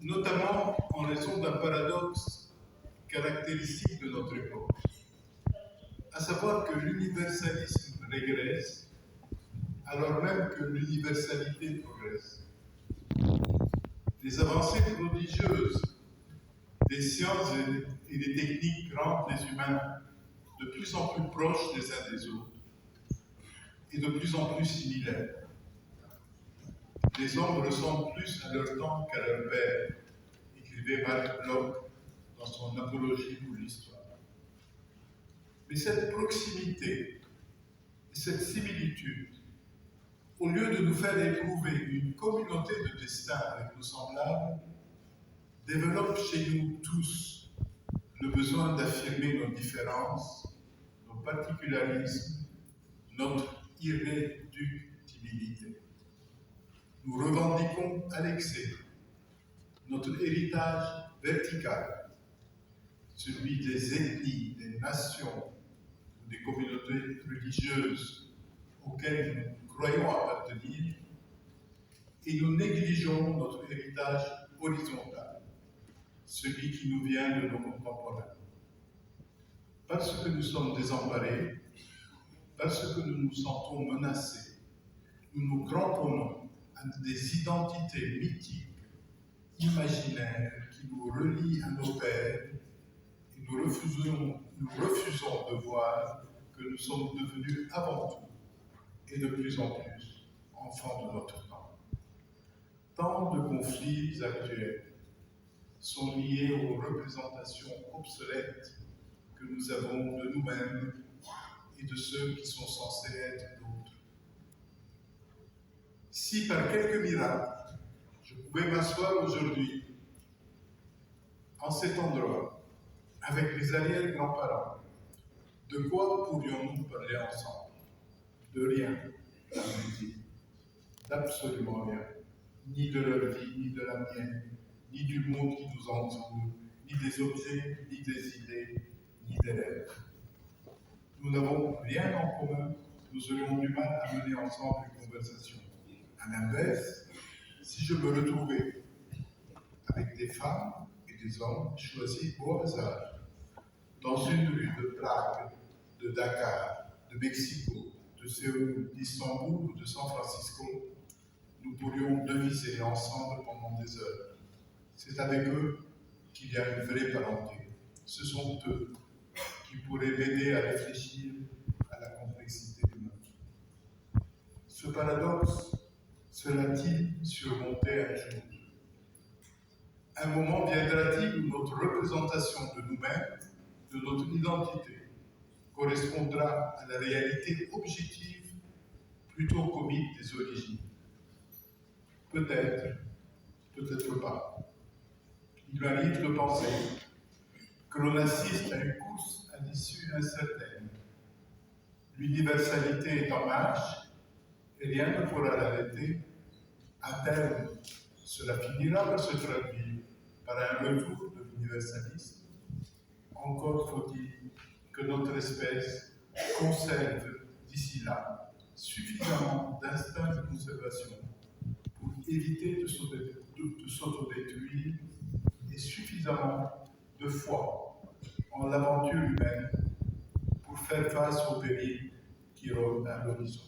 notamment en raison d'un paradoxe caractéristique de notre époque, à savoir que l'universalisme régresse alors même que l'universalité progresse. Les avancées prodigieuses des sciences et des techniques rendent les humains de plus en plus proches les uns des autres et de plus en plus similaires. Les hommes ressemblent plus à leur temps qu'à leur père, écrivait Marc Bloch dans son Apologie pour l'histoire. Mais cette proximité, cette similitude, au lieu de nous faire éprouver une communauté de destin avec nos semblables, développe chez nous tous le besoin d'affirmer nos différences, nos particularismes, notre irréductibilité. Nous revendiquons à l'excès notre héritage vertical, celui des ethnies, des nations, des communautés religieuses auxquelles nous croyons appartenir, et nous négligeons notre héritage horizontal, celui qui nous vient de nos contemporains. Parce que nous sommes désemparés, parce que nous nous sentons menacés, nous nous cramponnons à des identités mythiques, imaginaires, qui nous relient à nos pères, et nous refusons de voir que nous sommes devenus avant tout, et de plus en plus, enfants de notre temps. Tant de conflits actuels sont liés aux représentations obsolètes que nous avons de nous-mêmes et de ceux qui sont censés être d'autres. Si par quelque miracle, je pouvais m'asseoir aujourd'hui en cet endroit avec mes arrière-grands-parents, de quoi pourrions-nous parler ensemble? De rien, d'absolument rien, ni de leur vie, ni de la mienne, ni du monde qui nous entoure, ni des objets, ni des idées, ni des rêves. Nous n'avons rien en commun, nous aurions du mal à mener ensemble une conversation. À l'inverse, si je me retrouvais avec des femmes et des hommes choisis au hasard, dans une rue de Prague, de Dakar, de Mexico, de Séoul, d'Istanbul ou de San Francisco, nous pourrions deviser ensemble pendant des heures. C'est avec eux qu'il y a une vraie parenté. Ce sont eux qui pourraient m'aider à réfléchir à la complexité du monde. Ce paradoxe sera-t-il surmonté un jour? Un moment viendra-t-il où notre représentation de nous-mêmes, de notre identité, correspondra à la réalité objective plutôt qu'au mythe des origines? Peut-être, peut-être pas. Il m'arrive de penser que l'on assiste à une course à l'issue incertaine. L'universalité est en marche et rien ne pourra l'arrêter. À terme, cela finira par se traduire par un retour de l'universalisme. Encore faut-il que notre espèce conserve d'ici là suffisamment d'instinct de conservation pour éviter de s'autodétruire et suffisamment de foi en l'aventure humaine pour faire face aux périls qui rôdent à l'horizon.